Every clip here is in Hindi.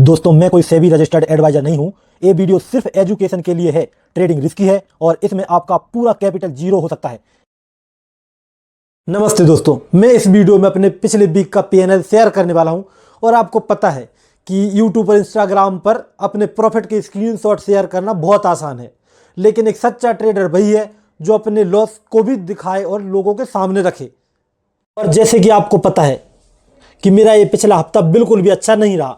दोस्तों मैं कोई सेबी रजिस्टर्ड एडवाइजर नहीं हूं। ये वीडियो सिर्फ एजुकेशन के लिए है। ट्रेडिंग रिस्की है और इसमें आपका पूरा कैपिटल जीरो हो सकता है। नमस्ते दोस्तों, मैं इस वीडियो में अपने पिछले वीक का पीएनएल शेयर करने वाला हूं। और आपको पता है कि यूट्यूब और इंस्टाग्राम पर अपने प्रॉफिट के स्क्रीनशॉट शेयर करना बहुत आसान है, लेकिन एक सच्चा ट्रेडर वही है जो अपने लॉस को भी दिखाए और लोगों के सामने रखे। और जैसे कि आपको पता है कि मेरा ये पिछला हफ्ता बिल्कुल भी अच्छा नहीं रहा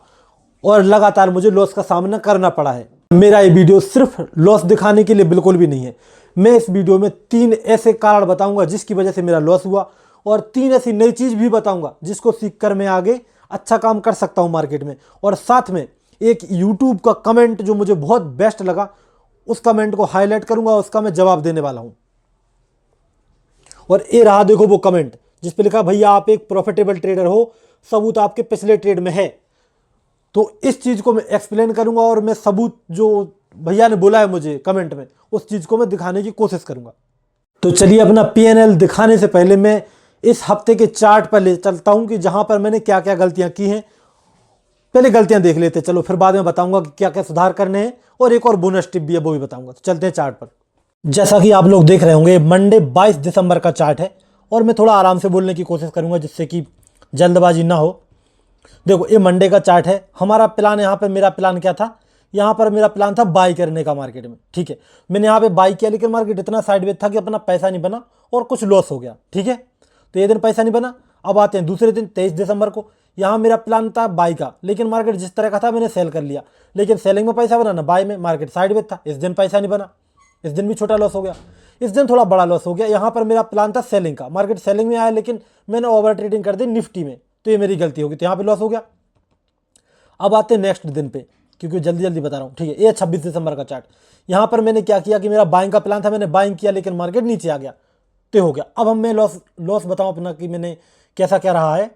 और लगातार मुझे लॉस का सामना करना पड़ा है। मेरा ये वीडियो सिर्फ लॉस दिखाने के लिए बिल्कुल भी नहीं है। मैं इस वीडियो में 3 ऐसे कारण बताऊंगा जिसकी वजह से मेरा लॉस हुआ, और 3 ऐसी नई चीज भी बताऊंगा जिसको सीखकर मैं आगे अच्छा काम कर सकता हूं मार्केट में। और साथ में एक यूट्यूब का कमेंट जो मुझे बहुत बेस्ट लगा, उस कमेंट को हाईलाइट करूंगा, उसका मैं जवाब देने वाला हूं। और ये रहा, देखो वो कमेंट जिस पे लिखा, भैया आप एक प्रॉफिटेबल ट्रेडर हो, सबूत आपके पिछले ट्रेड में है। तो इस चीज को मैं एक्सप्लेन करूंगा और मैं सबूत जो भैया ने बोला है मुझे कमेंट में, उस चीज को मैं दिखाने की कोशिश करूंगा। तो चलिए, अपना पीएनएल दिखाने से पहले मैं इस हफ्ते के चार्ट पर ले चलता हूं कि जहां पर मैंने क्या क्या गलतियां की हैं। पहले गलतियां देख लेते, चलो, फिर बाद में बताऊंगा कि क्या क्या सुधार करने हैं, और एक और बोनस टिप भी है वो भी बताऊंगा। तो चलते हैं चार्ट पर। जैसा कि आप लोग देख रहे होंगे, मंडे 22 दिसंबर का चार्ट है, और मैं थोड़ा आराम से बोलने की कोशिश करूंगा जिससे कि जल्दबाजी ना हो। देखो, ये मंडे का चार्ट है। हमारा प्लान, यहाँ पे मेरा प्लान क्या था, यहाँ पर मेरा प्लान था बाई करने का मार्केट में। ठीक है, मैंने यहाँ पे बाई किया, लेकिन मार्केट इतना साइडवेज था कि अपना पैसा नहीं बना और कुछ लॉस हो गया। ठीक है, तो ये दिन पैसा नहीं बना। अब आते हैं दूसरे दिन 23 दिसंबर को। यहाँ मेरा प्लान था बाई का, लेकिन मार्केट जिस तरह का था मैंने सेल कर लिया, लेकिन सेलिंग में पैसा बना ना बाई में। मार्केट साइडवेज था, इस दिन पैसा नहीं बना, इस दिन भी छोटा लॉस हो गया, इस दिन थोड़ा बड़ा लॉस हो गया। यहाँ पर मेरा प्लान था सेलिंग का, मार्केट सेलिंग में आया, लेकिन मैंने ओवर ट्रेडिंग कर दी निफ्टी में, तो ये मेरी गलती होगी, तो यहाँ पे लॉस हो गया। अब आते हैं नेक्स्ट दिन पे, क्योंकि जल्दी जल्दी बता रहा हूँ। ठीक है, ये 26 दिसंबर का चार्ट। यहाँ पर मैंने क्या किया कि मेरा बाइंग का प्लान था, मैंने बाइंग किया, लेकिन मार्केट नीचे आ गया, तो हो गया। अब हम मैं लॉस बताऊँ अपना कि मैंने कैसा क्या रहा है।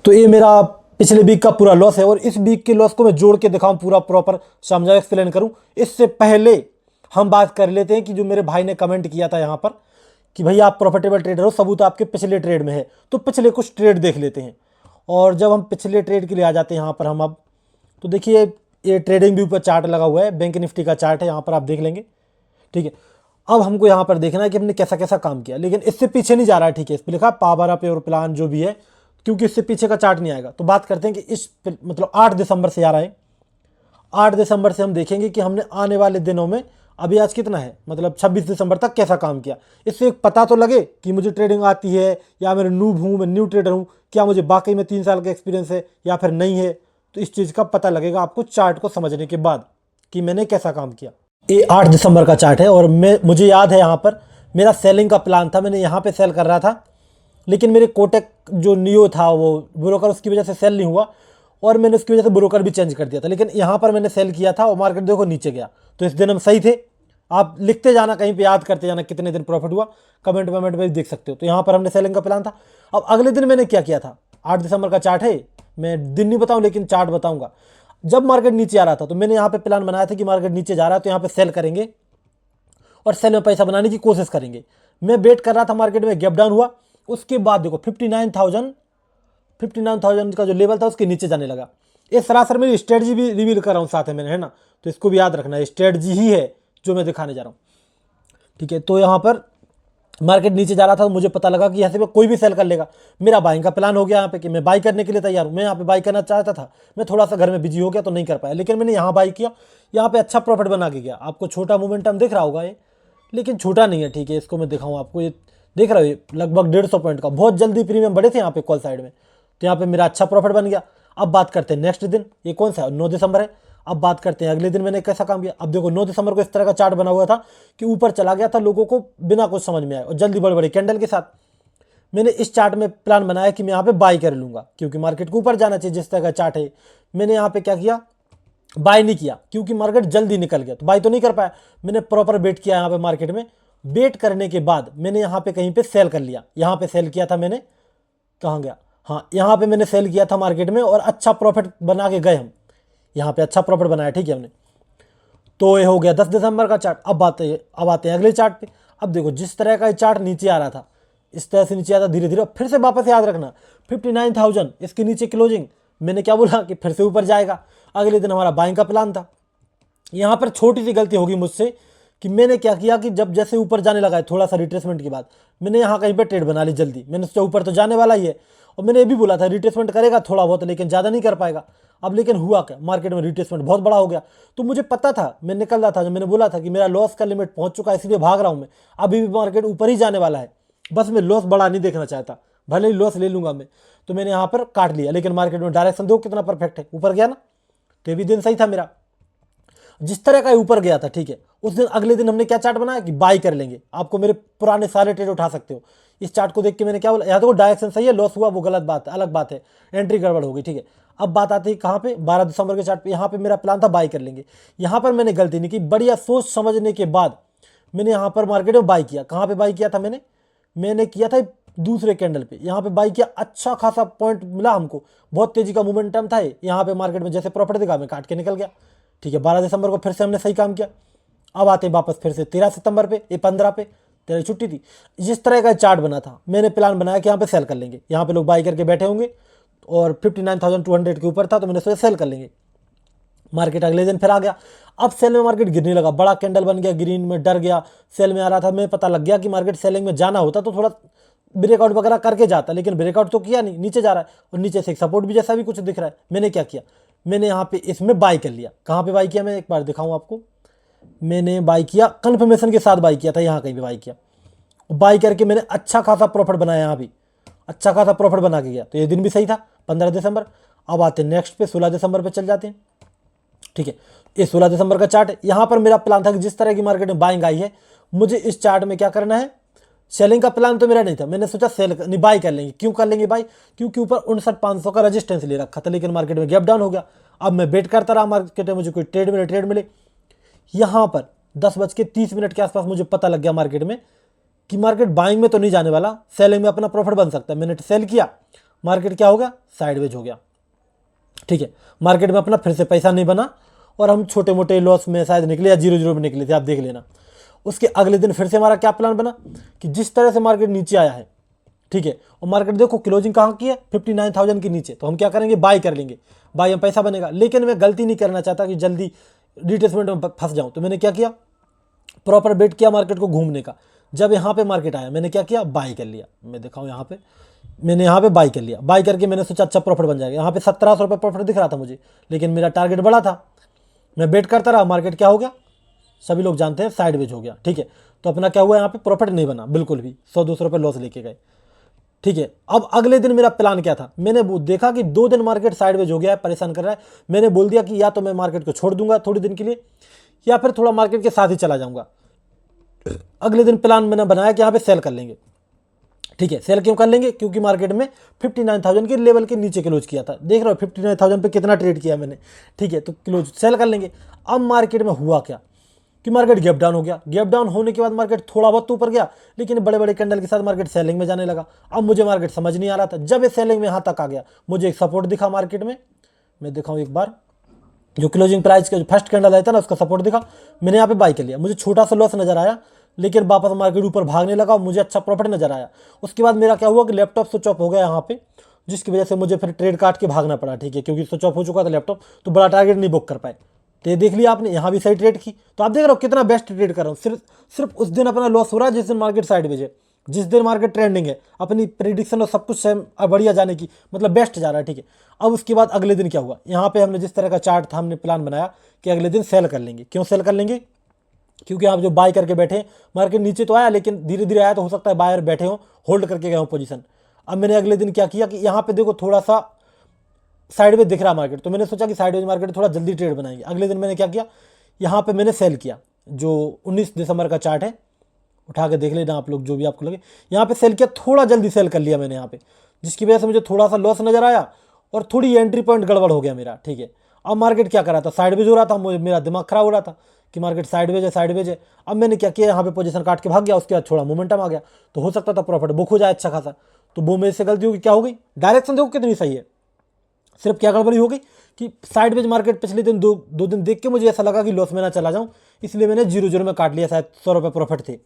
तो ये मेरा पिछले वीक का पूरा लॉस है, और इस वीक के लॉस को मैं जोड़ के दिखाऊं, पूरा प्रॉपर समझाऊं, एक्सप्लेन करूं। इससे पहले हम बात कर लेते हैं कि जो मेरे भाई ने कमेंट किया था यहाँ पर कि भैया आप प्रॉफिटेबल ट्रेडर हो, सबूत आपके पिछले ट्रेड में है। तो पिछले कुछ ट्रेड देख लेते हैं। और जब हम पिछले ट्रेड के लिए आ जाते हैं यहाँ पर हम, अब तो देखिए, ये ट्रेडिंग व्यू पर चार्ट लगा हुआ है, बैंक निफ्टी का चार्ट है, यहाँ पर आप देख लेंगे। ठीक है, अब हमको यहाँ पर देखना है कि हमने कैसा कैसा काम किया, लेकिन इससे पीछे नहीं जा रहा है। ठीक है, इस पर लिखा पावर अप और प्लान जो भी है, क्योंकि इससे पीछे का चार्ट नहीं आएगा। तो बात करते हैं कि इस मतलब 8 दिसंबर से आ रहा है। 8 दिसंबर से हम देखेंगे कि हमने आने वाले दिनों में, अभी आज कितना है, मतलब 26 दिसंबर तक कैसा काम किया। इससे एक पता तो लगे कि मुझे ट्रेडिंग आती है या मैं नूब हूँ, मैं न्यू ट्रेडर हूँ, क्या मुझे वाकई में 3 साल का एक्सपीरियंस है या फिर नहीं है। तो इस चीज़ का पता लगेगा आपको चार्ट को समझने के बाद कि मैंने कैसा काम किया। ये 8 दिसंबर का चार्ट है, और मुझे याद है यहाँ पर मेरा सेलिंग का प्लान था, मैंने यहाँ पर सेल कर रहा था, लेकिन मेरे कोटेक जो नियो था वो ब्रोकर, उसकी वजह से सेल नहीं हुआ, और मैंने उसकी वजह से ब्रोकर भी चेंज कर दिया था। लेकिन यहाँ पर मैंने सेल किया था और मार्केट देखो नीचे गया, तो इस दिन हम सही थे। आप लिखते जाना, कहीं पे याद करते जाना कितने दिन प्रॉफिट हुआ, कमेंट वमेंट में भी देख सकते हो। तो यहाँ पर हमने सेलिंग का प्लान था। अब अगले दिन मैंने क्या किया था, 8 दिसंबर का चार्ट है, मैं दिन नहीं बताऊँ लेकिन चार्ट बताऊँगा। जब मार्केट नीचे आ रहा था तो मैंने यहाँ पर प्लान बनाया था कि मार्केट नीचे जा रहा है तो यहाँ पर सेल करेंगे और सेल में पैसा बनाने की कोशिश करेंगे। मैं वेट कर रहा था, मार्केट में गैप डाउन हुआ, उसके बाद देखो 59,000 का जो लेवल था उसके नीचे जाने लगा। ये सरासर मेरी स्ट्रेटजी भी रिवील कर रहा हूँ साथ में मैंने, है ना, तो इसको भी याद रखना है, स्ट्रेटजी ही है जो मैं दिखाने जा रहा हूँ। ठीक है, तो यहाँ पर मार्केट नीचे जा रहा था, मुझे पता लगा कि यहाँ से कोई भी सेल कर लेगा। मेरा बाइंग का प्लान हो गया यहाँ पे कि मैं बाई करने के लिए तैयार हूँ। मैं यहाँ पे बाई करना चाहता था, मैं थोड़ा सा घर में बिजी हो गया तो नहीं कर पाया, लेकिन मैंने यहाँ बाई किया, यहाँ पे अच्छा प्रॉफिट बना के गया। आपको छोटा मोमेंटम दिख रहा होगा ये, लेकिन छोटा नहीं है। ठीक है, इसको मैं दिखाऊँ आपको, ये देख रहा है लगभग 150 पॉइंट का, बहुत जल्दी प्रीमियम बढ़े थे यहाँ पे कॉल साइड में, तो यहाँ पे मेरा अच्छा प्रॉफिट बन गया। अब बात करते हैं नेक्स्ट दिन, ये कौन सा है, 9 दिसंबर है। अब बात करते हैं अगले दिन मैंने कैसा काम किया। अब देखो 9 दिसंबर को इस तरह का चार्ट बना हुआ था कि ऊपर चला गया था, लोगों को बिना कुछ समझ में आया, और जल्दी बड़ी बड़ी कैंडल के साथ मैंने इस चार्ट में प्लान बनाया कि मैं यहाँ पे बाई कर लूंगा, क्योंकि मार्केट को ऊपर जाना चाहिए जिस तरह का चार्ट है। मैंने यहाँ पे क्या किया, बाई नहीं किया, क्योंकि मार्केट जल्दी निकल गया, तो बाई तो नहीं कर पाया। मैंने प्रॉपर वेट किया यहाँ पे मार्केट में, वेट करने के बाद मैंने यहाँ पे कहीं पे सेल कर लिया। यहाँ पे सेल किया था मैंने, कहाँ गया, हाँ यहाँ पे मैंने सेल किया था मार्केट में, और अच्छा प्रॉफिट बना के गए हम, यहाँ पे अच्छा प्रॉफिट बनाया। ठीक है, हमने, तो ये हो गया 10 दिसंबर का चार्ट। अब आते हैं अगले चार्ट पे। अब देखो जिस तरह का चार्ट नीचे आ रहा था, इस तरह से नीचे आता धीरे धीरे, फिर से वापस याद रखना 59,000 इसके नीचे क्लोजिंग, मैंने क्या बोला कि फिर से ऊपर जाएगा। अगले दिन हमारा बाइंग का प्लान था। यहाँ पर छोटी सी गलती होगी मुझसे कि मैंने क्या किया कि जब जैसे ऊपर जाने लगा है थोड़ा सा रिट्रेसमेंट के बाद, मैंने यहाँ कहीं पे ट्रेड बना ली जल्दी। मैंने सोचा ऊपर तो जाने वाला ही है, और मैंने ये भी बोला था रिट्रेसमेंट करेगा थोड़ा बहुत, लेकिन ज़्यादा नहीं कर पाएगा। अब लेकिन हुआ क्या, मार्केट में रिट्रेसमेंट बहुत बड़ा हो गया। तो मुझे पता था, मैं निकल रहा था, जब मैंने बोला था कि मेरा लॉस का लिमिट पहुंच चुका है, इसलिए भाग रहा हूँ मैं। अभी भी मार्केट ऊपर ही जाने वाला है, बस मैं लॉस बड़ा नहीं देखना चाहता, भले ही लॉस ले लूंगा मैं। तो मैंने यहाँ पर काट लिया, लेकिन मार्केट में डायरेक्शन देखो कितना परफेक्ट है, ऊपर गया ना। तो ये भी दिन सही था मेरा, जिस तरह का ऊपर गया था, ठीक है। उस दिन अगले दिन हमने क्या चार्ट बनाया कि बाई कर लेंगे। आपको मेरे पुराने सारे ट्रेड उठा सकते हो। इस चार्ट को देख के मैंने क्या बोला, या तो डायरेक्शन सही है, लॉस हुआ वो गलत बात है, अलग बात है, एंट्री गड़बड़ होगी, ठीक है। अब बात आती है कहाँ पे, 12 दिसंबर के चार्ट पे। यहाँ पे मेरा प्लान था बाई कर लेंगे। यहाँ पर मैंने गलती नहीं की, बढ़िया सोच समझने के बाद मैंने यहाँ पर मार्केट में बाई किया। कहाँ पे बाई किया था मैंने किया था दूसरे कैंडल पे, यहाँ पे बाई किया। अच्छा खासा पॉइंट मिला हमको, बहुत तेजी का मोमेंटम था यहाँ पे मार्केट में। जैसे प्रॉफिट दिखा मैं काट के निकल गया, ठीक है। 12 दिसंबर को फिर से हमने सही काम किया। अब आते वापस फिर से 13 सितंबर पे, ये 15 पे, तेरी छुट्टी थी। जिस तरह का चार्ट बना था, मैंने प्लान बनाया कि यहाँ पे सेल कर लेंगे। यहाँ पे लोग बाई करके बैठे होंगे और 59,200 के ऊपर था, तो मैंने सोचा सेल कर लेंगे। मार्केट अगले दिन फिर आ गया। अब सेल में मार्केट गिरने लगा, बड़ा कैंडल बन गया, ग्रीन में डर गया, सेल में आ रहा था। मैं पता लग गया कि मार्केट सेलिंग में जाना होता तो थोड़ा ब्रेकआउट वगैरह करके जाता, लेकिन ब्रेकआउट तो किया नहीं, नीचे जा रहा है, और नीचे से एक सपोर्ट भी जैसा भी कुछ दिख रहा है। मैंने क्या किया, मैंने यहाँ पे इसमें बाई कर लिया। कहाँ पे बाई किया, मैं एक बार दिखाऊँ आपको। मैंने बाई किया, कन्फर्मेशन के साथ बाई किया था, यहाँ कहीं पे बाई किया। बाई करके मैंने अच्छा खासा प्रॉफिट बनाया, यहाँ भी अच्छा खासा प्रॉफिट बना के गया। तो ये दिन भी सही था, 15 दिसंबर। अब आते हैं नेक्स्ट पे, 16 दिसंबर पे चल जाते हैं, ठीक है। ये 16 दिसंबर का चार्ट है। यहाँ पर मेरा प्लान था कि जिस तरह की मार्केट में बाइंग आई है, मुझे इस चार्ट में क्या करना है, सेलिंग का प्लान तो मेरा नहीं था। मैंने सोचा सेल नहीं, बाई कर लेंगे। क्यों कर लेंगे बाई, क्योंकि ऊपर 59,500 का रजिस्टेंस ले रखा था, लेकिन मार्केट में गैप डाउन हो गया। अब मैं वेट करता रहा मार्केट में मुझे कोई ट्रेड मिले। यहाँ पर 10:30 के आसपास मुझे पता लग गया मार्केट में कि मार्केट बाइंग में तो नहीं जाने वाला, सेलिंग में अपना प्रॉफिट बन सकता है। मैंने सेल किया, मार्केट क्या हो गया, साइडवेज हो गया, ठीक है। मार्केट में अपना फिर से पैसा नहीं बना, और हम छोटे मोटे लॉस में शायद निकले, या 0-0 में निकले थे, आप देख लेना। उसके अगले दिन फिर से हमारा क्या प्लान बना कि जिस तरह से मार्केट नीचे आया है, ठीक है, और मार्केट देखो क्लोजिंग कहाँ की है, 59,000 के नीचे, तो हम क्या करेंगे, बाई कर लेंगे। बाई में पैसा बनेगा। लेकिन मैं गलती नहीं करना चाहता कि जल्दी रिट्रेसमेंट में फंस जाऊं, तो मैंने क्या किया, प्रॉपर वेट किया मार्केट को घूमने का। जब यहाँ पे मार्केट आया, मैंने क्या किया, बाई कर लिया। मैं दिखाऊँ यहाँ पे, मैंने यहाँ पे बाई कर लिया। बाई करके मैंने सोचा अच्छा प्रॉफिट बन जाएगा। यहाँ पे 1700 रुपये प्रॉफिट दिख रहा था मुझे, लेकिन मेरा टारगेट बड़ा था। मैं वेट करता रहा, मार्केट क्या हो गया, सभी लोग जानते हैं, साइडवेज हो गया, ठीक है। तो अपना क्या हुआ, यहाँ पे प्रॉफिट नहीं बना बिल्कुल भी, 100-200 रुपये लॉस लेके गए, ठीक है। अब अगले दिन मेरा प्लान क्या था, मैंने देखा कि 2 दिन मार्केट साइडवेज हो गया है, परेशान कर रहा है। मैंने बोल दिया कि या तो मैं मार्केट को छोड़ दूंगा थोड़ी दिन के लिए, या फिर थोड़ा मार्केट के साथ ही चला जाऊंगा। अगले दिन प्लान मैंने बनाया कि यहाँ पे सेल कर लेंगे, ठीक है। सेल क्यों कर लेंगे, क्योंकि मार्केट में 59,000 के लेवल के नीचे क्लोज किया था। देख रहे हो 59,000 पे कितना ट्रेड किया मैंने, ठीक है। तो क्लोज सेल कर लेंगे। अब मार्केट में हुआ क्या कि मार्केट गैप डाउन हो गया। गैप डाउन होने के बाद मार्केट थोड़ा बहुत ऊपर गया, लेकिन बड़े बड़े कैंडल के साथ मार्केट सेलिंग में जाने लगा। अब मुझे मार्केट समझ नहीं आ रहा था। जब ये सेलिंग में यहाँ तक आ गया, मुझे एक सपोर्ट दिखा मार्केट में, मैं दिखाऊँ एक बार, जो क्लोजिंग प्राइस का जो फर्स्ट कैंडल आया था ना, उसका सपोर्ट दिखा। मैंने यहाँ पे बाई कर लिया। मुझे छोटा सा लॉस नजर आया, लेकिन वापस मार्केट ऊपर भागने लगा और मुझे अच्छा प्रॉफिट नजर आया। उसके बाद मेरा क्या हुआ कि लैपटॉप स्विच ऑफ हो गया यहाँ पे, जिसकी वजह से मुझे फिर ट्रेड काट के भागना पड़ा, ठीक है, क्योंकि स्विच ऑफ हो चुका था लैपटॉप, तो बड़ा टारगेट नहीं बुक कर पाए। तो ये देख लिया आपने, यहाँ भी सही ट्रेड की। तो आप देख रहे हो कितना बेस्ट ट्रेड कर रहा हूँ। सिर्फ उस दिन अपना लॉस हो रहा है जिस दिन मार्केट साइडवेज है, जिस दिन मार्केट ट्रेंडिंग है। अपनी प्रेडिक्शन और सब कुछ सेम बढ़िया जाने की, मतलब बेस्ट जा रहा है, ठीक है। अब उसके बाद अगले दिन क्या हुआ, यहाँ पे हमने जिस तरह का चार्ट था, हमने प्लान बनाया कि अगले दिन सेल कर लेंगे। क्यों सेल कर लेंगे, क्योंकि आप जो बाय करके बैठे, मार्केट नीचे तो आया, लेकिन धीरे धीरे आया, तो हो सकता है बायर बैठे हो, होल्ड करके गए हो पोजीशन। अब मैंने अगले दिन क्या किया कि यहाँ पे देखो थोड़ा सा साइडवेज दिख रहा मार्केट, तो मैंने सोचा कि साइडवेज मार्केट थोड़ा जल्दी ट्रेड बनाएंगे। अगले दिन मैंने क्या किया, यहाँ पे मैंने सेल किया। जो 19 दिसंबर का चार्ट है, उठा के देख लेना आप लोग, जो भी आपको लगे। यहाँ पे सेल किया, थोड़ा जल्दी सेल कर लिया मैंने यहाँ पे, जिसकी वजह से मुझे थोड़ा सा लॉस नजर आया और थोड़ी एंट्री पॉइंट गड़बड़ हो गया मेरा, ठीक है। अब मार्केट क्या कर रहा था, साइडवेज हो रहा था, मुझे मेरा दिमाग खराब हो रहा था कि मार्केट साइडवेज है, साइडवेज है। अब मैंने क्या किया, यहाँ पे पोजीशन काट के भाग गया। उसके बाद थोड़ा मोमेंटम आ गया, तो हो सकता था प्रॉफिट बुक हो जाए अच्छा खासा। तो वो मेरे से गलती होगी, क्या हो गई, डायरेक्शन देखो कितनी सही है, सिर्फ क्या गड़बड़ी हो गई कि साइडवेज मार्केट पिछले दिन दो दिन देख के मुझे ऐसा लगा कि लॉस में ना चला जाऊं, इसलिए मैंने 0-0 में काट लिया, शायद 100 रुपये प्रॉफिट थे।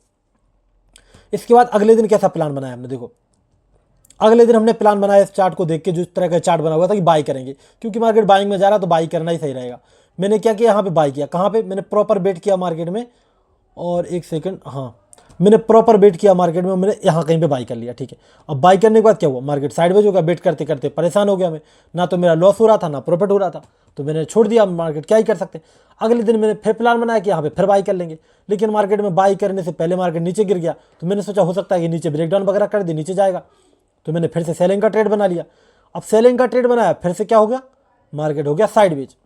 इसके बाद अगले दिन कैसा प्लान बनाया हमने, देखो अगले दिन हमने प्लान बनाया इस चार्ट को देख के, जो इस तरह का चार्ट बना हुआ था कि बाई करेंगे, क्योंकि मार्केट बाइंग में जा रहा तो बाई करना ही सही रहेगा। मैंने क्या किया, यहाँ पे बाई किया। कहाँ पे? मैंने प्रॉपर बेट किया मार्केट में, और एक सेकंड, हाँ मैंने प्रॉपर बेट किया मार्केट में, मैंने यहाँ कहीं पे बाई कर लिया, ठीक है। अब बाई करने के बाद क्या हुआ, मार्केट साइडवेज हो गया। बेट करते करते परेशान हो गया मैं, ना तो मेरा लॉस हो रहा था ना प्रॉफिट हो रहा था, तो मैंने छोड़ दिया। मार्केट क्या ही कर सकते। अगले दिन मैंने फिर प्लान बनाया कि यहाँ पे फिर बाई कर लेंगे, लेकिन मार्केट में बाई करने से पहले मार्केट नीचे गिर गया, तो मैंने सोचा हो सकता है कि नीचे ब्रेकडाउन वगैरह कर दे, नीचे जाएगा, तो मैंने फिर से सेलिंग का ट्रेड बना लिया। अब सेलिंग का ट्रेड बनाया, फिर से क्या हो गया, मार्केट हो गया साइडवेज,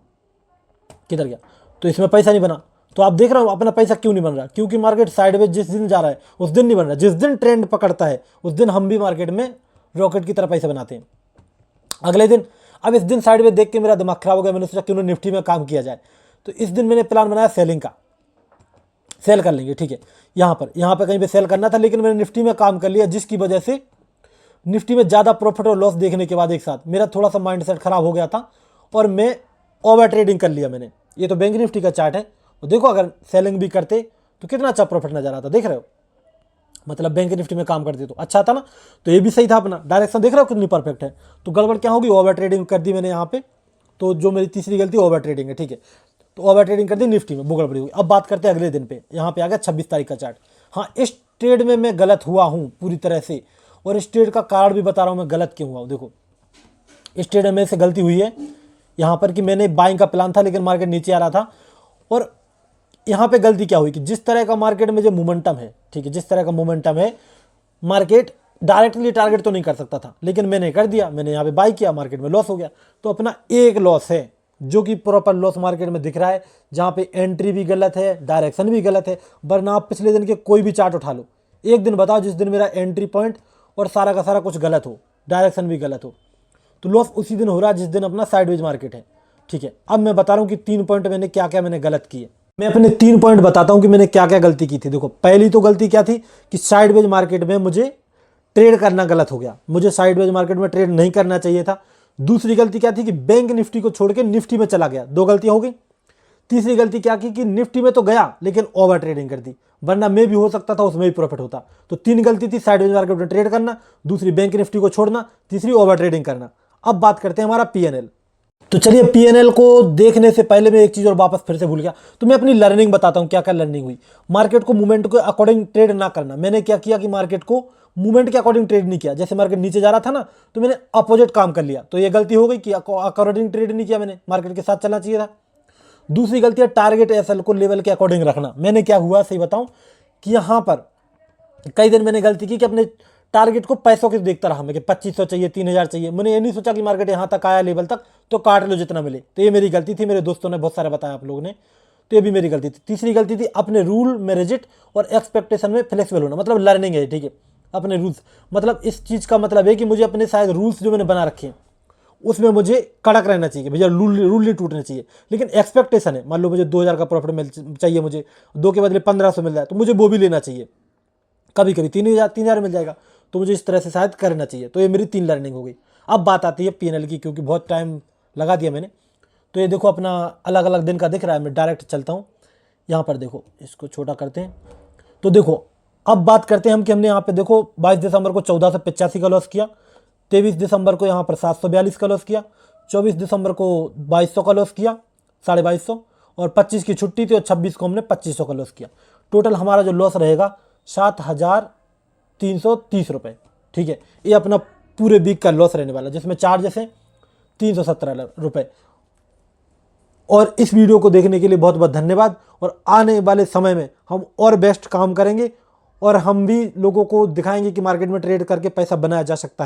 किधर गया, तो इसमें पैसा नहीं बना। तो आप देख रहे हो अपना पैसा क्यों नहीं बन रहा, क्योंकि मार्केट साइडवेज जिस दिन जा रहा है उस दिन नहीं बन रहा। जिस दिन ट्रेंड पकड़ता है उस दिन हम भी मार्केट में रॉकेट की तरह पैसे बनाते हैं। अगले दिन, अब इस दिन साइडवेज देख के मेरा दिमाग खराब हो गया, मैंने सोचा क्यों ना निफ्टी में काम किया जाए। तो इस दिन मैंने प्लान बनाया सेलिंग का, सेल कर लेंगे, ठीक है। यहाँ पर कहीं पे सेल करना था, लेकिन मैंने निफ्टी में काम कर लिया, जिसकी वजह से निफ्टी में ज़्यादा प्रॉफिट और लॉस देखने के बाद एक साथ मेरा थोड़ा सा माइंडसेट खराब हो गया था, और मैं ओवर ट्रेडिंग कर लिया मैंने। ये तो बैंक निफ्टी का चार्ट है, और देखो अगर सेलिंग भी करते तो कितना अच्छा प्रॉफिट नजर आता, देख रहे हो, मतलब बैंक निफ्टी में काम करते तो अच्छा था ना। तो ये भी सही था, अपना डायरेक्शन देख रहे हो कितनी परफेक्ट है। तो गड़बड़ क्या होगी, ओवर ट्रेडिंग कर दी मैंने यहाँ पे, तो जो मेरी तीसरी गलती ओवर ट्रेडिंग है, ठीक है। तो ओवर ट्रेडिंग कर दी निफ्टी में, वो गड़बड़ी हुई। अब बात करते हैं अगले दिन पे, यहाँ पे आ गया 26 तारीख का चार्ट। हाँ, इस ट्रेड में मैं गलत हुआ हूँ पूरी तरह से, और इस ट्रेड का कारण भी बता रहा हूँ मैं गलत क्यों हुआ हूँ। देखो इस ट्रेड में से गलती हुई है यहाँ पर कि मैंने बाइंग का प्लान था, लेकिन मार्केट नीचे आ रहा था। और यहाँ पे गलती क्या हुई कि जिस तरह का मार्केट में जो मोमेंटम है, ठीक है, जिस तरह का मोमेंटम है, मार्केट डायरेक्टली टारगेट तो नहीं कर सकता था, लेकिन मैंने कर दिया, मैंने यहाँ पे बाई किया, मार्केट में लॉस हो गया। तो अपना एक लॉस है जो कि प्रॉपर लॉस मार्केट में दिख रहा है, जहाँ पे एंट्री भी गलत है, डायरेक्शन भी गलत है। वरना आप पिछले दिन के कोई भी चार्ट उठा लो, एक दिन बताओ जिस दिन मेरा एंट्री पॉइंट और सारा का सारा कुछ गलत हो, डायरेक्शन भी गलत हो, तो लॉस उसी दिन हो रहा है जिस दिन अपना साइडवेज मार्केट है, ठीक है। अब मैं बता रहा हूँ कि 3 पॉइंट मैंने क्या क्या मैंने गलत किए। मैं अपने 3 पॉइंट बताता हूँ कि मैंने क्या क्या गलती की थी। देखो पहली तो गलती क्या थी कि साइडवेज मार्केट में मुझे ट्रेड करना गलत हो गया, मुझे साइडवेज मार्केट में ट्रेड नहीं करना चाहिए था। दूसरी गलती क्या थी कि बैंक निफ्टी को छोड़ के निफ्टी में चला गया, 2 गलतियां हो गई। तीसरी गलती क्या की कि निफ्टी में तो गया लेकिन ओवर ट्रेडिंग कर दी, वरना मैं भी हो सकता था उसमें भी प्रॉफिट होता। तो 3 गलती थी, साइडवेज मार्केट में ट्रेड करना, दूसरी बैंक निफ्टी को छोड़ना, तीसरी ओवर ट्रेडिंग करना। अब बात करते हैं हमारा पीएनएल। तो चलिए पीएनएल को देखने से पहले मैं एक चीज और वापस फिर से भूल गया, तो मैं अपनी लर्निंग बताता हूं क्या क्या लर्निंग हुई। मार्केट को मूवमेंट के अकॉर्डिंग ट्रेड ना करना। मैंने क्या किया कि मार्केट को मूवमेंट के अकॉर्डिंग ट्रेड नहीं किया। जैसे मार्केट नीचे जा रहा था ना, तो मैंने अपोजिट काम कर लिया, तो ये गलती हो गई कि अकॉर्डिंग ट्रेड नहीं किया मैंने, मार्केट के साथ चलना चाहिए था। दूसरी गलती है टारगेट एसएल को लेवल के अकॉर्डिंग रखना। मैंने क्या हुआ सही बताऊं कि यहाँ पर कई दिन मैंने गलती की कि अपने टारगेट को पैसों के देखता रहा मैं कि 2500 चाहिए, 3000 चाहिए। मैंने ये नहीं सोचा कि मार्केट यहाँ तक आया लेवल तक तो काट लो जितना मिले। तो ये मेरी गलती थी, मेरे दोस्तों ने बहुत सारे बताया आप लोगों ने, तो ये भी मेरी गलती थी। तीसरी गलती थी अपने रूल में रिजिट और एक्सपेक्टेशन में फ्लेक्सिबल होना। मतलब लर्निंग है, ठीक है, अपने रूल्स, मतलब इस चीज़ का मतलब है कि मुझे अपने शायद रूल्स जो मैंने बना रखे हैं उसमें मुझे कड़क रहना चाहिए भैया, रूल नहीं टूटने चाहिए। लेकिन एक्सपेक्टेशन है, मान लो मुझे 2000 का प्रॉफिट मिल चाहिए, मुझे 2 के बदले 1500 मिल जाए तो मुझे वो भी लेना चाहिए। कभी कभी 3000 मिल जाएगा तो मुझे इस तरह से शायद करना चाहिए। तो ये मेरी 3 लर्निंग हो गई। अब बात आती है पीएनएल की, क्योंकि बहुत टाइम लगा दिया मैंने। तो ये देखो अपना अलग अलग दिन का दिख रहा है, मैं डायरेक्ट चलता हूँ यहाँ पर। देखो इसको छोटा करते हैं, तो देखो अब बात करते हैं हम कि हमने यहाँ पे देखो 22 दिसंबर को 1485 का लॉस किया, 23 दिसंबर को यहाँ पर 742 का लॉस किया, 24 दिसंबर को 2200 का लॉस किया, 2250, और 25 की छुट्टी थी और 26 को हमने 2500 का लॉस किया। टोटल हमारा जो लॉस रहेगा 7330 रुपये, ठीक है। ये अपना पूरे वीक का लॉस रहने वाला, जिसमें चार्जेस हैं 317 रुपये। और इस वीडियो को देखने के लिए बहुत बहुत धन्यवाद। और आने वाले समय में हम और बेस्ट काम करेंगे, और हम भी लोगों को दिखाएंगे कि मार्केट में ट्रेड करके पैसा बनाया जा सकता है।